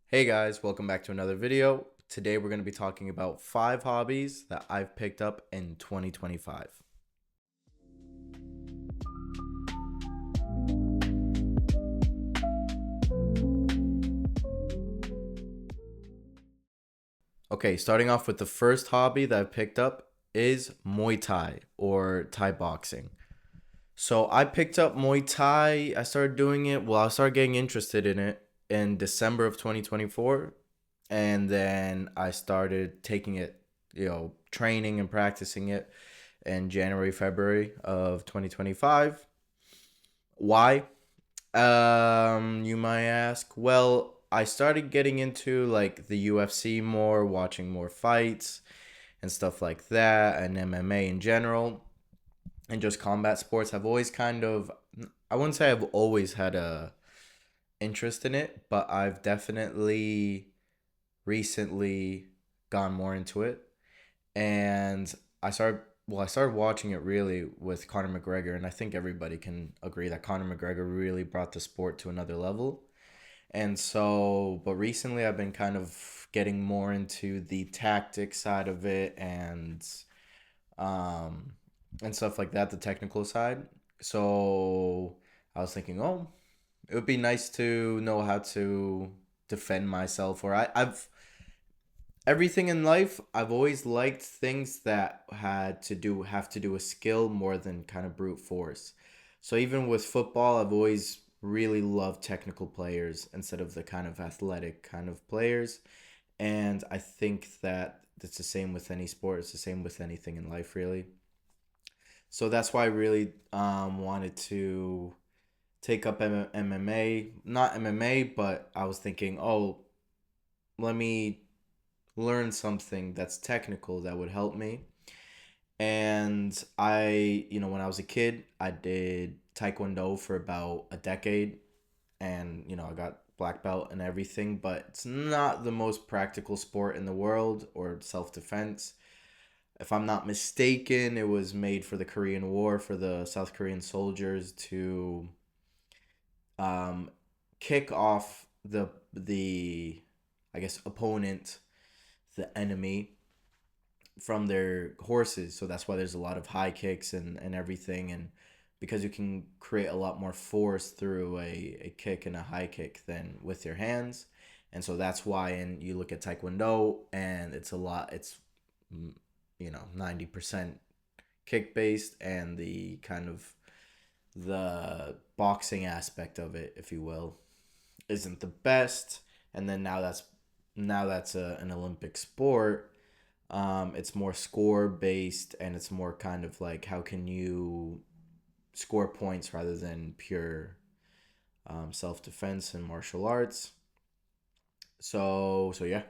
Hey guys, welcome back to another video. Today we're going to be talking about 5 hobbies that I've picked up in 2025. Okay, starting off with the first hobby that I've picked up is Muay Thai or Thai boxing. So I picked up Muay Thai. I started doing it, I started getting interested in it in December of 2024, and then I started taking it, training and practicing it in January, February of 2025. Why? You might ask. Well, I started getting into like the UFC more, watching more fights and stuff like that, and MMA in general, and just combat sports. I've always kind of, I wouldn't say I've always had a interest in it, but I've definitely recently gone more into it. And I started watching it really with Conor McGregor, and I think everybody can agree that Conor McGregor really brought the sport to another level. And so, but recently I've been kind of getting more into the tactic side of it um and stuff like that, the technical side. So I was thinking, oh, it would be nice to know how to defend myself, or I've everything in life, I've always liked things that have to do with skill more than kind of brute force. So even with football, I've always really loved technical players instead of the kind of athletic kind of players. And I think that it's the same with any sport. It's the same with anything in life, really. So that's why I really wanted to take up MMA. Not MMA, but I was thinking, oh, let me learn something that's technical that would help me. And when I was a kid, I did Taekwondo for about a decade, and, I got black belt and everything, but it's not the most practical sport in the world or self defense. If I'm not mistaken, it was made for the Korean War for the South Korean soldiers to um, kick off the I guess opponent, the enemy, from their horses. So that's why there's a lot of high kicks and everything. And because you can create a lot more force through a kick and a high kick than with your hands. And so that's why, and you look at Taekwondo, and it's 90% kick based, and the kind of the boxing aspect of it, if you will, isn't the best. And then now that's an Olympic sport. It's more score based, and it's more kind of like how can you score points rather than pure self defense and martial arts. So yeah.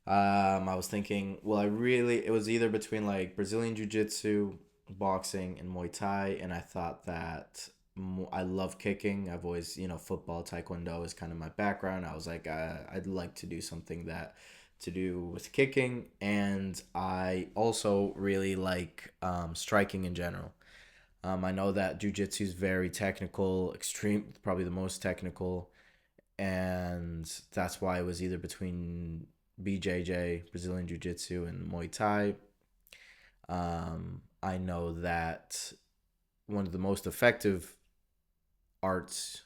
I was thinking, well, it was either between like Brazilian Jiu Jitsu, boxing, and Muay Thai, and I thought that I love kicking. I've always, football, Taekwondo is kind of my background. I was like, I'd like to do something that to do with kicking, and I also really like striking in general. I know that Jiu Jitsu is very technical, extreme, probably the most technical, and that's why it was either between BJJ, Brazilian Jiu Jitsu, and Muay Thai. I know that one of the most effective arts,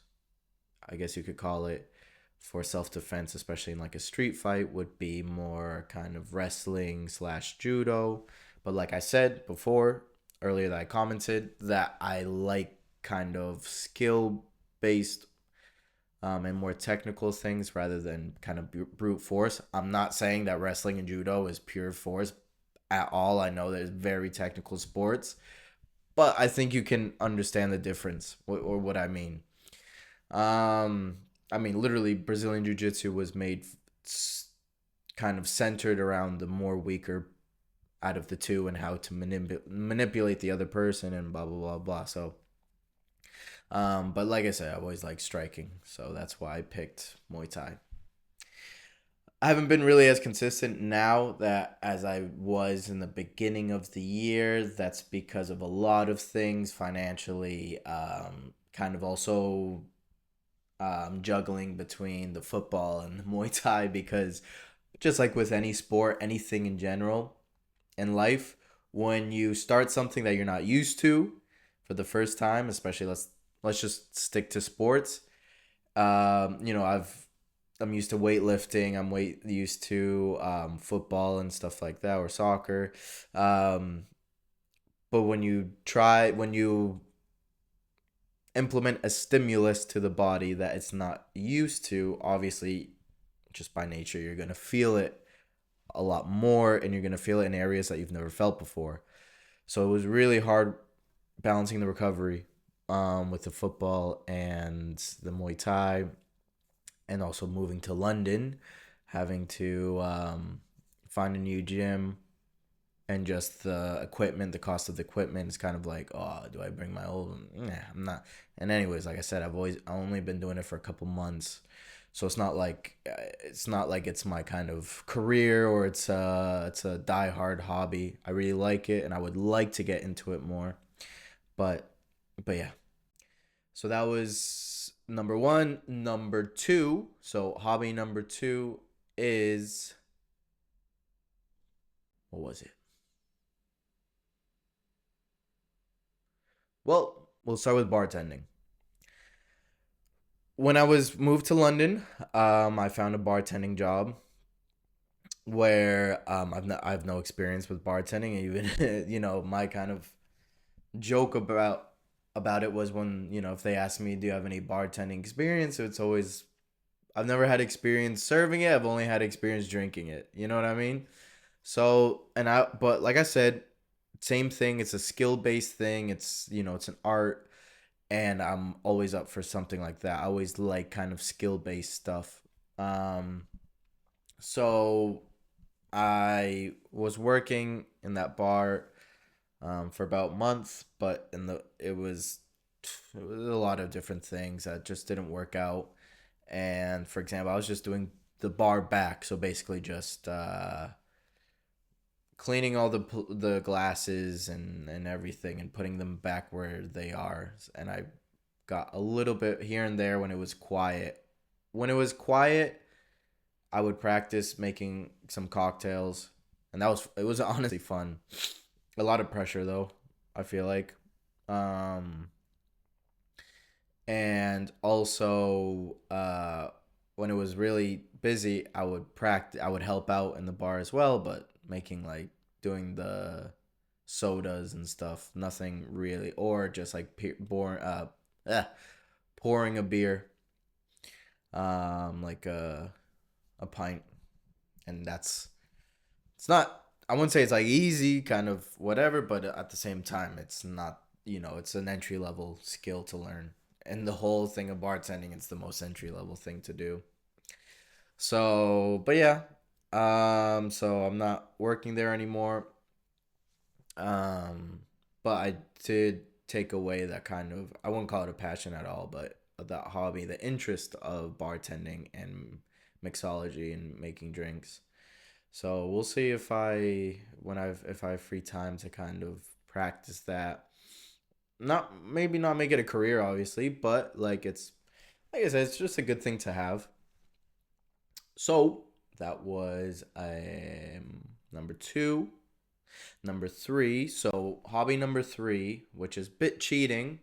I guess you could call it, for self defense, especially in like a street fight, would be more kind of wrestling slash judo. But like I said before, earlier that I commented that I like kind of skill based and more technical things rather than kind of brute force. I'm not saying that wrestling and judo is pure force at all. I know there's very technical sports, but I think you can understand the difference or what I mean. Um, I mean, literally, Brazilian Jiu Jitsu was made kind of centered around the more weaker out of the two and how to manipulate the other person and blah, blah, blah, blah. So, but like I said, I always like striking. So that's why I picked Muay Thai. I haven't been really as consistent now that as I was in the beginning of the year. That's because of a lot of things financially, kind of also juggling between the football and the Muay Thai because just like with any sport, anything in general in life, when you start something that you're not used to for the first time, especially let's just stick to sports. You know, I'm used to weightlifting. I'm used to football and stuff like that, or soccer. Um, but when you implement a stimulus to the body that it's not used to, obviously, just by nature, you're gonna feel it a lot more, and you're gonna feel it in areas that you've never felt before. So it was really hard balancing the recovery with the football and the Muay Thai, and also moving to London, having to find a new gym, and just the equipment, the cost of the equipment is kind of like, oh, do I bring my old? Nah, I'm not. And anyways, like I said, I only been doing it for a couple months, so it's not like it's my kind of career, or it's a diehard hobby. I really like it, and I would like to get into it more, but yeah. So that was number one. Number two. So hobby number two is, what was it? Well, we'll start with bartending. When I was moved to London, I found a bartending job where I have no experience with bartending. Even you know, my kind of joke about it was, when you know, if they ask me, do you have any bartending experience, it's always, I've never had experience serving it. I've only had experience drinking it. You know what I mean? So, but like I said, same thing. It's a skill based thing. It's, you know, it's an art, and I'm always up for something like that. I always like kind of skill based stuff. Um, so I was working in that bar for about a month, but it was a lot of different things that just didn't work out. And for example, I was just doing the bar back, so basically just cleaning all the glasses and everything, and putting them back where they are. And I got a little bit here and there when it was quiet. When it was quiet, I would practice making some cocktails, and it was honestly fun. A lot of pressure though, I feel like. Um and also when it was really busy, I would help out in the bar as well, but making like doing the sodas and stuff, nothing really, or just like eh, pouring a beer, like a pint, and it's not, I wouldn't say it's like easy, kind of whatever, but at the same time, it's not, you know, it's an entry level skill to learn. And the whole thing of bartending, it's the most entry level thing to do. So, but yeah. So I'm not working there anymore. Um, but I did take away that kind of, I wouldn't call it a passion at all, but that hobby, the interest of bartending and mixology and making drinks. So we'll see if I have free time to kind of practice that. Not maybe not make it a career, obviously, but like it's, like I said, it's just a good thing to have. So that was number two. Number three. So hobby number three, which is bit cheating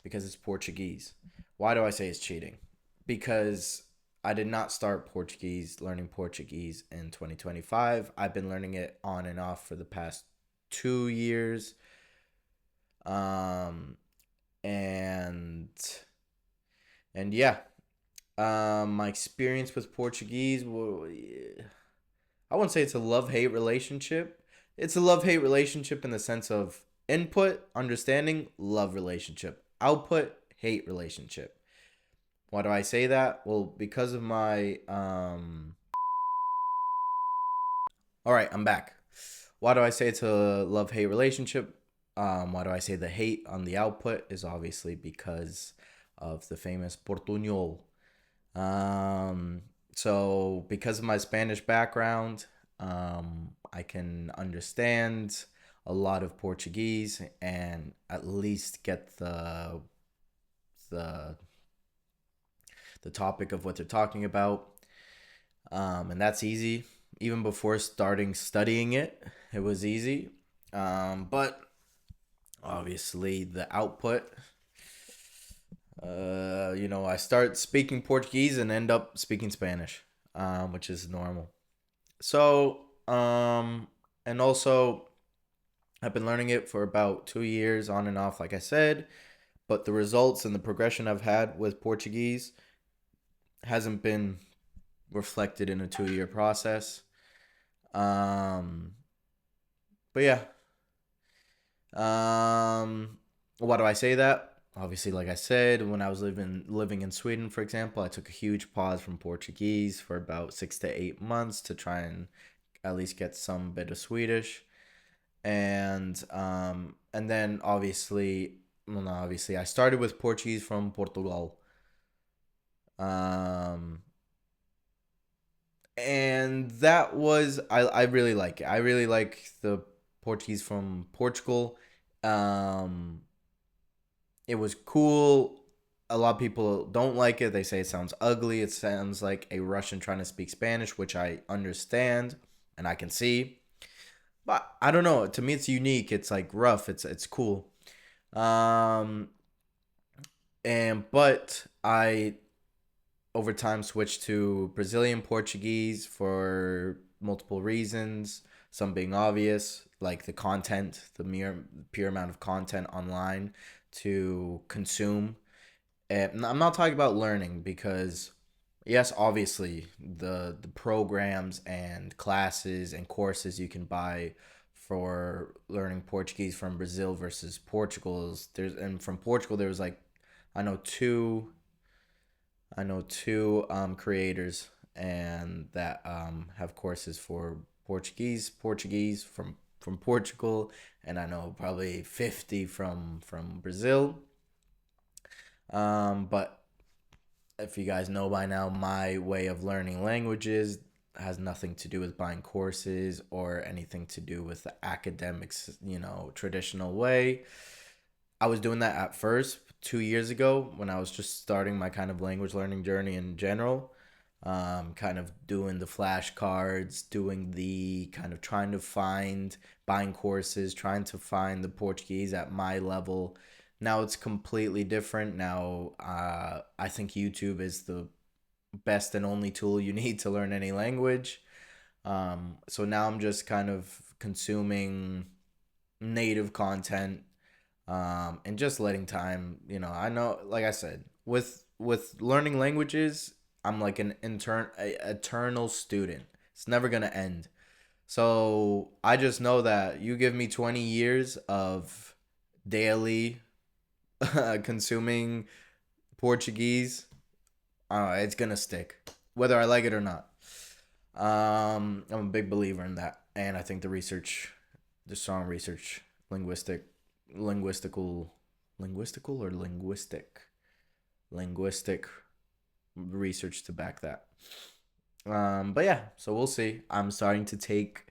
because it's Portuguese. Why do I say it's cheating? Because I did not start learning Portuguese in 2025. I've been learning it on and off for the past 2 years. Um, and yeah, my experience with Portuguese, well, yeah, I wouldn't say it's a love hate relationship. It's a love hate relationship in the sense of input, understanding, love relationship. Output, hate relationship. Why do I say that? Well, because of my All right, I'm back. Why do I say it's a love hate relationship? Why do I say the hate on the output is obviously because of the famous portuñol. Um, so because of my Spanish background, I can understand a lot of Portuguese, and at least get the the topic of what they're talking about. And that's easy. Even before starting studying it, it was easy. But obviously, the output, I start speaking Portuguese and end up speaking Spanish, which is normal. So, and also, I've been learning it for about 2 years on and off, like I said. But the results and the progression I've had with Portuguese hasn't been reflected in a 2 year process. Um, but yeah, why do I say that? Obviously, like I said, when I was living in Sweden, for example, I took a huge pause from Portuguese for about 6 to 8 months to try and at least get some bit of Swedish, and then obviously, well, not obviously, I started with Portuguese from Portugal. Um, and that was I really like it. I really like the Portuguese from Portugal. Um, it was cool. A lot of people don't like it. They say it sounds ugly. It sounds like a Russian trying to speak Spanish, which I understand and I can see. But I don't know. To me, it's unique. It's like rough. It's cool. Um, but I over time switched to Brazilian Portuguese for multiple reasons. Some being obvious, like the content, the mere pure amount of content online to consume. And I'm not talking about learning because, yes, obviously the programs and classes and courses you can buy for learning Portuguese from Brazil versus Portugal's there's and from Portugal there was like I know two creators and that have courses for Portuguese from Portugal, and I know probably 50 from Brazil. But if you guys know by now, my way of learning languages has nothing to do with buying courses or anything to do with the academics, traditional way. I was doing that at first 2 years ago when I was just starting my kind of language learning journey in general. Kind of doing the flashcards, doing the kind of trying to find buying courses, trying to find the Portuguese at my level. Now it's completely different. Now, I think YouTube is the best and only tool you need to learn any language. So now I'm just kind of consuming native content, and just letting time. I know, like I said, with learning languages, I'm like an eternal student. It's never gonna end. So I just know that you give me 20 years of daily consuming Portuguese, it's gonna stick, whether I like it or not. I'm a big believer in that, and I think the strong research, linguistic, linguistical, linguistical or linguistic research to back that. But yeah, so we'll see. I'm starting to take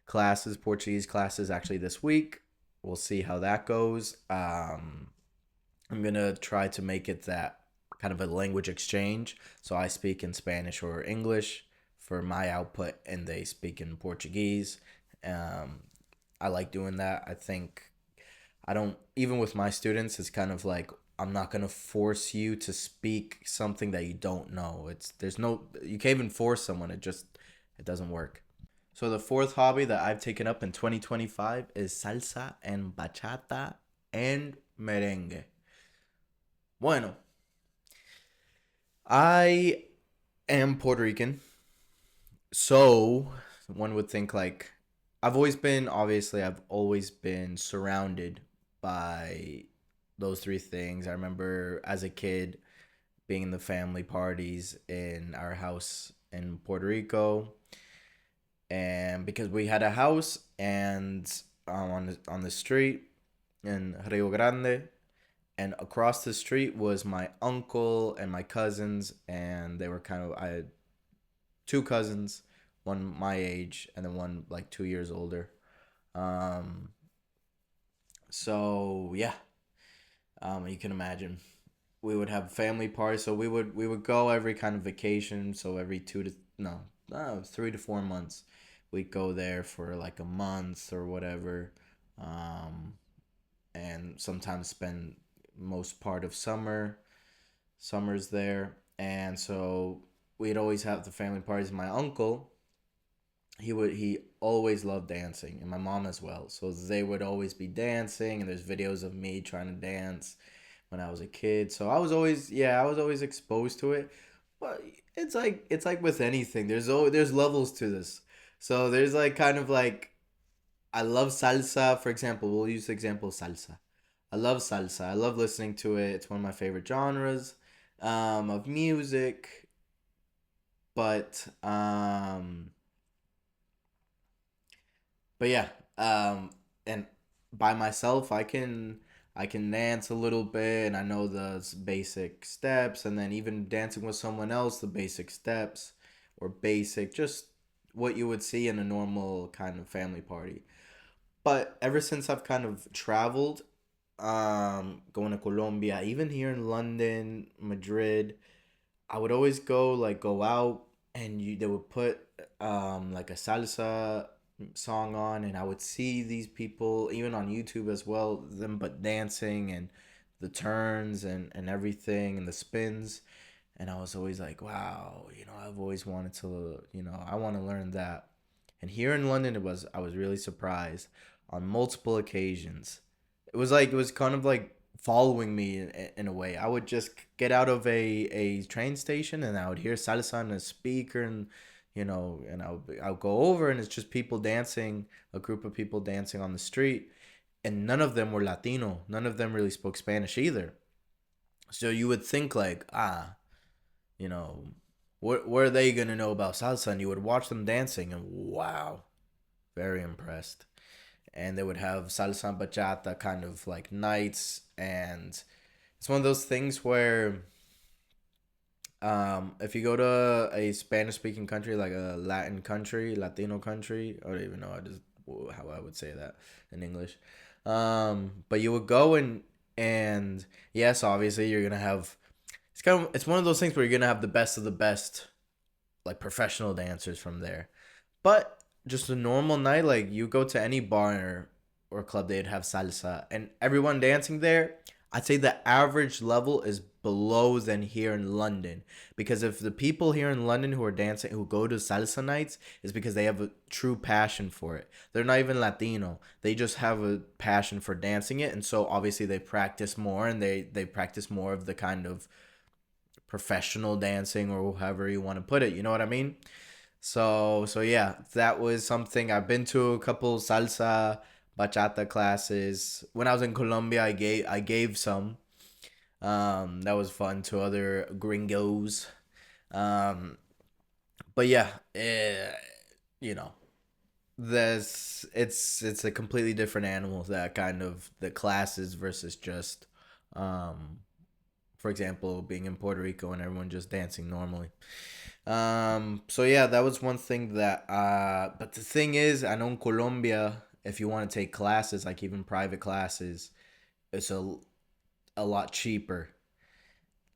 Portuguese classes actually this week. We'll see how that goes. I'm gonna try to make it that kind of a language exchange. So I speak in Spanish or English for my output, and they speak in Portuguese. Um, I like doing that. I think I don't even with my students. It's kind of like I'm not gonna force you to speak something that you don't know. There's no you can't even force someone. It doesn't work. So the fourth hobby that I've taken up in 2025 is salsa and bachata and merengue. Bueno, I am Puerto Rican, so one would think like I've always been surrounded by those three things. I remember as a kid being in the family parties in our house in Puerto Rico, and because we had a house and on the street in Rio Grande, and across the street was my uncle and my cousins, and they were kind of I had two cousins, one my age and then one like 2 years older. Um, so yeah, you can imagine we would have family parties. So we would go every kind of vacation. So every two to no, 3 to 4 months, we'd go there for like a month or whatever, um, and sometimes spend most part of summers there. And so we'd always have the family parties. My uncle, he always loved dancing, and my mom as well. So they would always be dancing, and there's videos of me trying to dance when I was a kid. So I was always exposed to it. But it's like with anything. There's levels to this. So there's like kind of like I love salsa, for example. We'll use the example of salsa. I love salsa. I love listening to it. It's one of my favorite genres of music. But yeah, and by myself, I can dance a little bit, and I know the basic steps, and then even dancing with someone else, the basic steps, or basic, just what you would see in a normal kind of family party. But ever since I've kind of traveled, going to Colombia, even here in London, Madrid, I would always go out, and they would put like a salsa song on, and I would see these people even on YouTube as well, them but dancing, and the turns, and everything, and the spins. And I was always like, wow, I've always wanted to, I want to learn that. And here in London, I was really surprised on multiple occasions. It was kind of like following me in a way. I would just get out of a train station, and I would hear salsa on a speaker, and I would go over, and it's just people dancing, a group of people dancing on the street, and none of them were Latino. None of them really spoke Spanish either. So you would think like, you know, what are they gonna know about salsa? And you would watch them dancing, and wow, very impressed. And they would have salsa and bachata kind of like nights, and it's one of those things where if you go to a Spanish speaking country, like a Latin country, Latino country, I don't even know how I would say that in English. But you would go, and yes, obviously you're gonna have, it's one of those things where you're gonna have the best of the best, like professional dancers from there. But just a normal night, like you go to any bar or club, they'd have salsa, and everyone dancing there. I'd say the average level is below than here in London, because if the people here in London who are dancing, who go to salsa nights, is because they have a true passion for it. They're not even Latino. They just have a passion for dancing it, and so obviously they practice more, and they practice more of the kind of professional dancing, or however you want to put it. You know what I mean? So yeah, that was something. I've been to a couple salsa bachata classes. When I was in Colombia, I gave some. That was fun to other gringos. Um, but yeah, you know, it's a completely different animal, that kind of the classes versus just um for example, being in Puerto Rico and everyone just dancing normally. So yeah, that was one thing that but the thing is, I know in Colombia, if you want to take classes, like even private classes, it's a lot cheaper.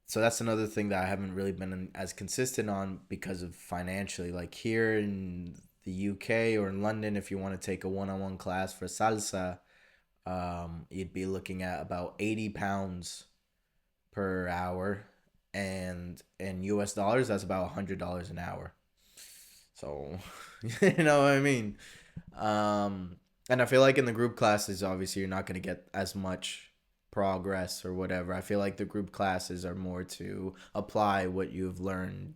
So that's another thing that I haven't really been as consistent on because of financially. Like here in the UK or in London, if you want to take a one-on-one class for salsa, you'd be looking at about £80 per hour, and in US dollars, that's about $100 an hour. So, you know what I mean? And I feel like in the group classes, obviously, you're not going to get as much progress or whatever. I feel like the group classes are more to apply what you've learned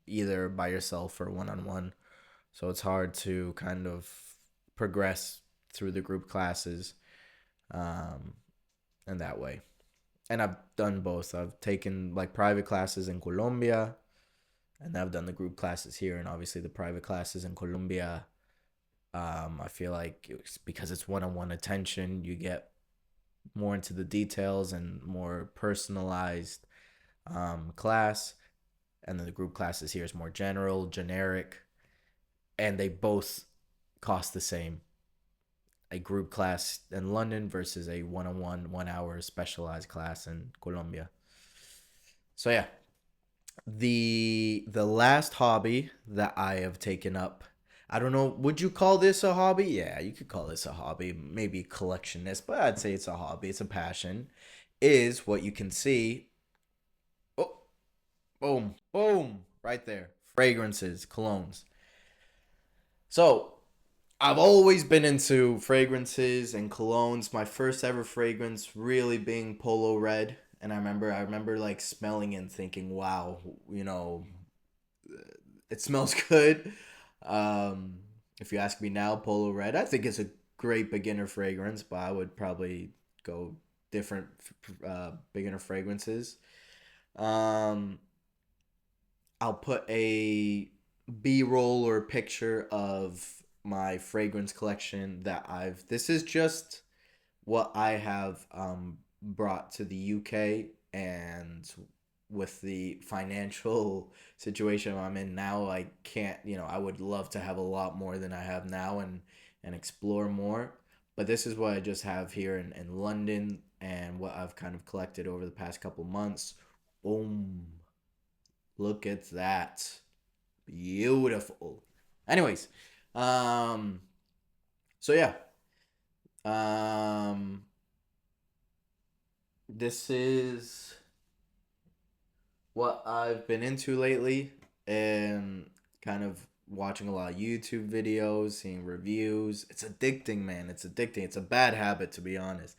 either by yourself or one on one. So it's hard to kind of progress through the group classes um, in that way. And I've done both. I've taken like private classes in Colombia, and I've done the group classes here. And obviously, the private classes in Colombia, I feel like because it's one-on-one attention, you get more into the details and more personalized class. And then the group classes here is more general, generic, and they both cost the same. A group class in London versus a one-on-one 1 hour specialized class in Colombia. So yeah, the last hobby that I have taken up, I don't know, would you call this a hobby? Yeah, you could call this a hobby, maybe collectionist, but I'd say it's a hobby, it's a passion, is what you can see. Oh, boom, boom, right there. Fragrances, colognes. So, I've always been into fragrances and colognes. My first ever fragrance really being Polo Red, and I remember like smelling it and thinking, "Wow, you know, it smells good." Um, if you ask me now, Polo Red, I think it's a great beginner fragrance, but I would probably go different beginner fragrances. Um, I'll put a B-roll or picture of my fragrance collection that I've. This is just what I have brought to the UK, and with the financial situation I'm in now, I can't, I would love to have a lot more than I have now and explore more. But this is what I just have here in London and what I've kind of collected over the past couple months. Boom. Look at that. Beautiful. Anyways, um, so yeah, um, this is what I've been into lately, and kind of watching a lot of YouTube videos, seeing reviews. It's addicting, man. It's addicting. It's a bad habit, to be honest,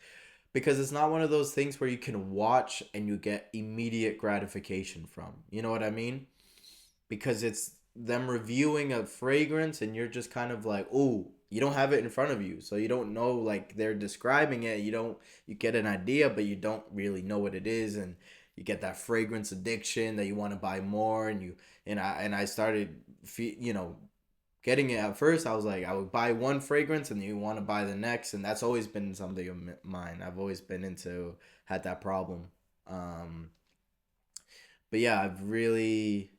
because it's not one of those things where you can watch and you get immediate gratification from. You know what I mean? Because it's them reviewing a fragrance and you're just kind of like, oh, you don't have it in front of you, so you don't know, like, they're describing it, you get an idea but you don't really know what it is, and you get that fragrance addiction that you want to buy more, and I started getting it. At first I was like, I would buy one fragrance and you want to buy the next, and that's always been something of mine. I've always been into had that problem. um but yeah, I've really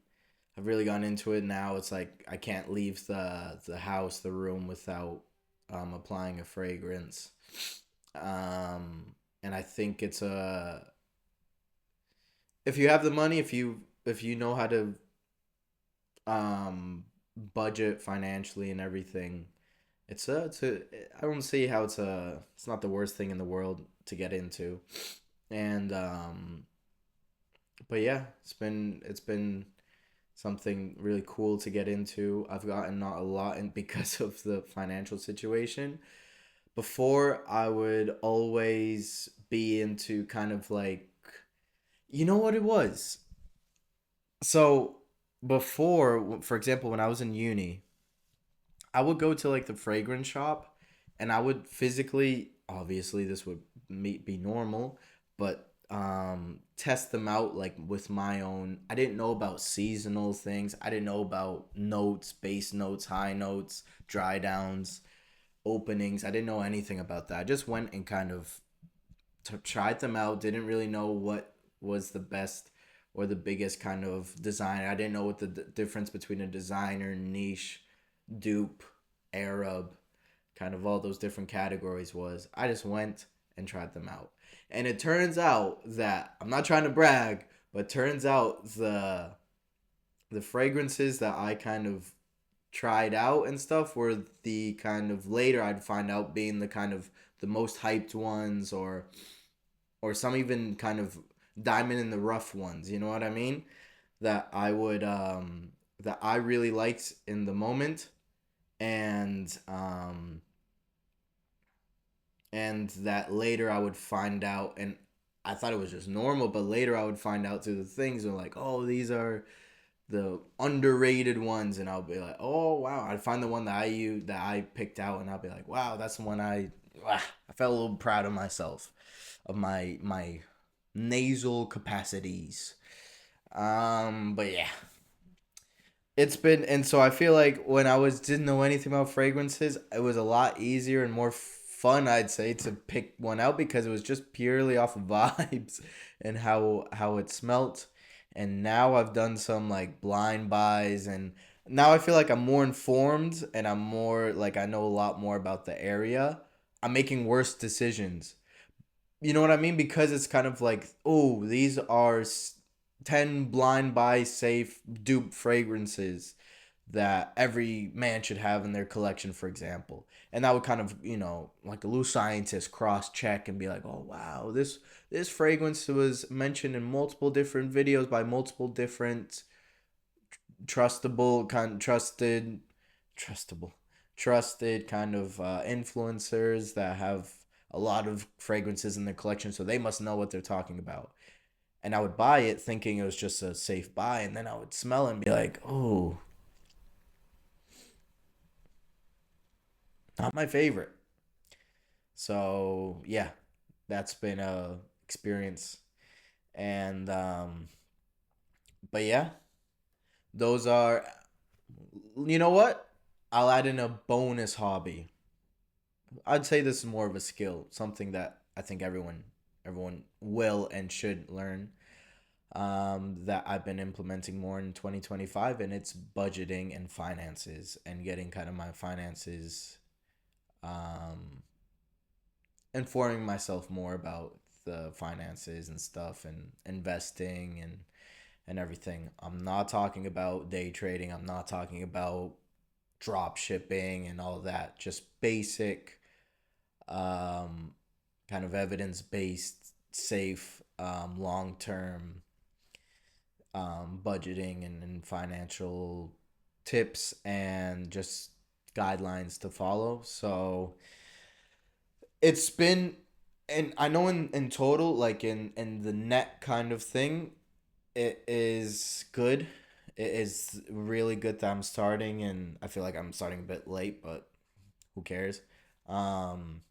gone into it now. It's like I can't leave the house, the room, without applying a fragrance. And I think it's a if you have the money, if you know how to um budget financially and everything, it's a I don't see how it's not the worst thing in the world to get into. And but yeah, it's been something really cool to get into. I've gotten not a lot in because of the financial situation. Before, I would always be into kind of like, you know what it was? So, before, for example, when I was in uni, I would go to like the fragrance shop and I would physically, obviously this would be normal, but test them out like with my own. I didn't know about seasonal things. I didn't know about notes, base notes, high notes, dry downs, openings. I didn't know anything about that. I just went and kind of tried them out. Didn't really know what was the best or the biggest kind of design. I didn't know what the difference between a designer, niche, dupe, Arab, kind of all those different categories was. I just went and tried them out. And it turns out that I'm not trying to brag, but turns out the fragrances that I kind of tried out and stuff were the kind of later I'd find out being the kind of the most hyped ones, or some even kind of diamond in the rough ones, you know what I mean? That I really liked in the moment, and that later I would find out, and I thought it was just normal, but later I would find out through the things and like, oh, these are the underrated ones, and I'll be like, oh wow, I'd find the one that I picked out, and I'll be like, wow, that's the one I felt a little proud of myself, of my nasal capacities. But yeah, it's been, and so I feel like when I was didn't know anything about fragrances, it was a lot easier and more fun, I'd say, to pick one out because it was just purely off of vibes and how it smelt. And now I've done some like blind buys, and now I feel like I'm more informed and I'm more like I know a lot more about the area. I'm making worse decisions. You know what I mean? Because it's kind of like, oh, 10 blind buy safe dupe fragrances that every man should have in their collection, for example. And that would kind of, like a little scientist cross check and be like, oh wow, this fragrance was mentioned in multiple different videos by multiple different trustable kind trustable trusted kind of influencers that have a lot of fragrances in their collection, so they must know what they're talking about. And I would buy it thinking it was just a safe buy, and then I would smell it and be like, oh, not my favorite. So yeah, that's been a experience. And but yeah, those are, you know what, I'll add in a bonus hobby. I'd say this is more of a skill, something that I think everyone will and should learn, that I've been implementing more in 2025, and it's budgeting and finances and getting kind of my finances, um, informing myself more about the finances and stuff and investing and everything. I'm not talking about day trading. I'm not talking about drop shipping and all that. Just basic, um, kind of evidence based, safe, long term, budgeting and financial tips and just guidelines to follow. So it's been, and I know in total, like in the net kind of thing, it is good. It is really good that I'm starting, and I feel like I'm starting a bit late, but who cares? Um,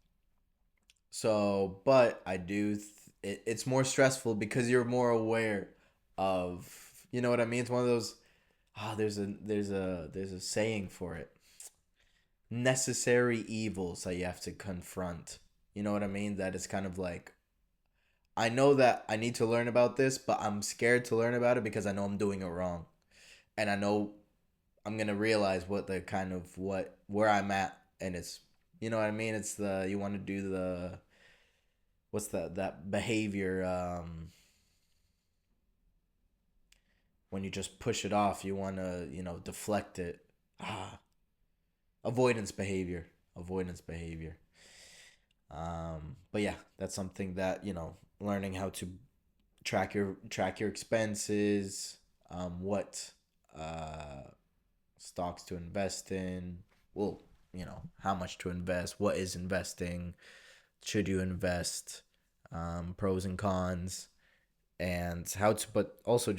but I do. It's more stressful because you're more aware of. You know what I mean? It's one of those. Ah, there's a saying for it. Necessary evils that you have to confront. You know what I mean? That it's kind of like, I know that I need to learn about this, but I'm scared to learn about it because I know I'm doing it wrong, and I know I'm gonna realize what the kind of what where I'm at, and it's, you know what I mean. It's the, you want to do the, what's that behavior, when you just push it off, you want to, deflect it. Ah, avoidance behavior, avoidance behavior. But yeah, that's something that, learning how to track your expenses, what uh stocks to invest in, well, how much to invest, what is investing, should you invest, pros and cons, and how to, but also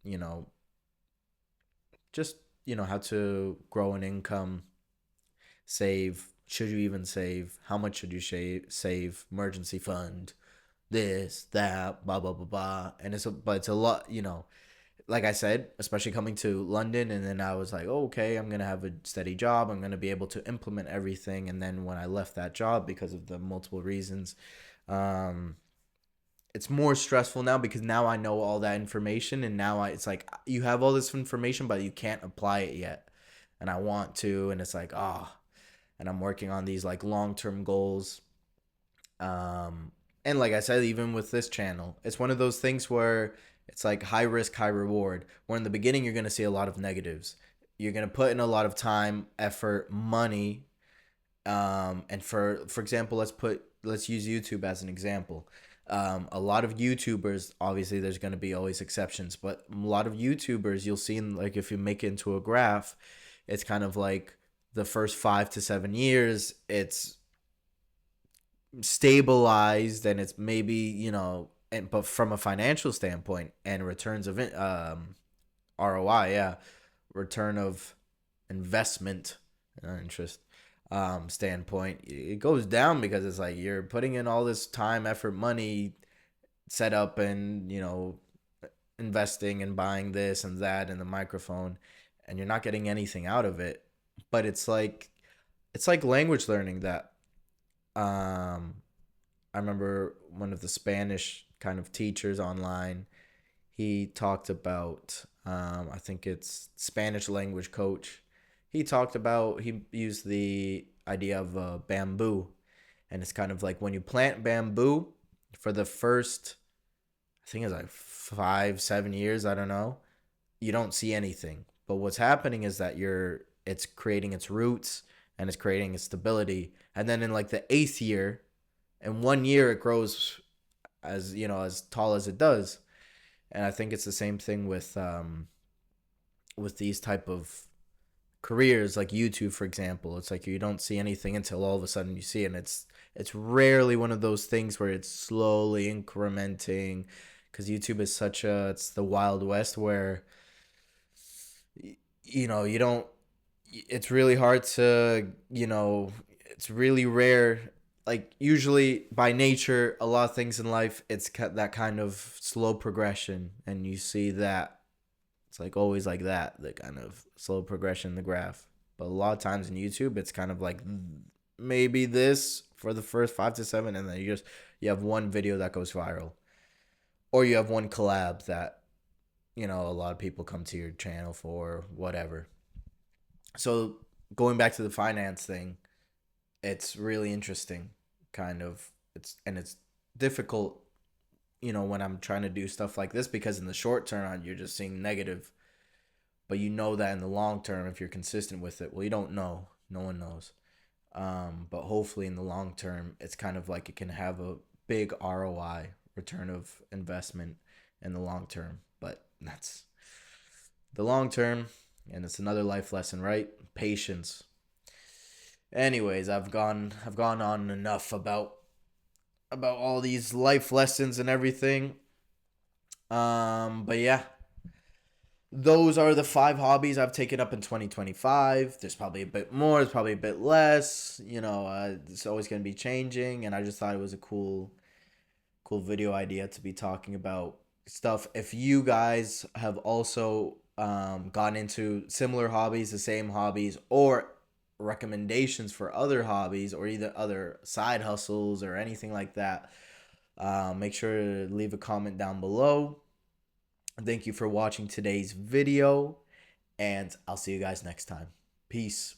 you know just how to grow an income, save, should you even save, how much should you save, emergency fund, this, that, blah blah blah blah. And it's a lot, like I said, especially coming to London, and then I was like, oh, okay, I'm gonna have a steady job, I'm gonna be able to implement everything. And then when I left that job because of the multiple reasons, um it's more stressful now because now I know all that information, and now it's like you have all this information but you can't apply it yet, and I want to, and it's like, and I'm working on these like long-term goals. And like I said, even with this channel, it's one of those things where it's like high risk, high reward, where in the beginning you're going to see a lot of negatives. You're going to put in a lot of time, effort, money, and for example, let's use YouTube as an example. A lot of YouTubers, obviously there's going to be always exceptions, but a lot of YouTubers you'll see, in, like, if you make it into a graph, it's kind of like the first 5 to 7 years it's stabilized, and it's maybe, but from a financial standpoint and returns of it, ROI, yeah, return of investment, interest, standpoint, it goes down because it's like you're putting in all this time, effort, money, set up, and investing and buying this and that and the microphone, and you're not getting anything out of it. But it's like language learning that, um I remember one of the Spanish kind of teachers online. He talked about, I think it's Spanish language coach. He used the idea of bamboo, and it's kind of like when you plant bamboo for the first, I think it's like 5, 7 years. I don't know. You don't see anything. But what's happening is that it's creating its roots and it's creating its stability. And then in like the eighth year, in 1 year, it grows as as tall as it does. And I think it's the same thing with these type of careers like YouTube, for example. It's like you don't see anything until all of a sudden you see it. And it's rarely one of those things where it's slowly incrementing, because YouTube is it's the Wild West where you don't, it's really hard to, it's really rare. Like usually by nature, a lot of things in life, it's that kind of slow progression, and you see that it's like always like that, the kind of slow progression in the graph. But a lot of times in YouTube, it's kind of like maybe this for the first 5 to 7, and then you have one video that goes viral, or you have one collab that a lot of people come to your channel for, whatever. So going back to the finance thing, it's really interesting, kind of. It's difficult, when I'm trying to do stuff like this, because in the short term you're just seeing negative, but you know that in the long term, if you're consistent with it, well, you don't know, no one knows. But hopefully in the long term, it's kind of like it can have a big ROI, return of investment, in the long term. But that's the long term, and it's another life lesson, right? Patience. Anyways, I've gone on enough about all these life lessons and everything. But yeah, those are the 5 hobbies I've taken up in 2025. There's probably a bit more, there's probably a bit less. It's always going to be changing, and I just thought it was a cool video idea to be talking about stuff. If you guys have also gone into similar hobbies, the same hobbies, or recommendations for other hobbies, or either other side hustles or anything like that, make sure to leave a comment down below. Thank you for watching today's video, and I'll see you guys next time. Peace.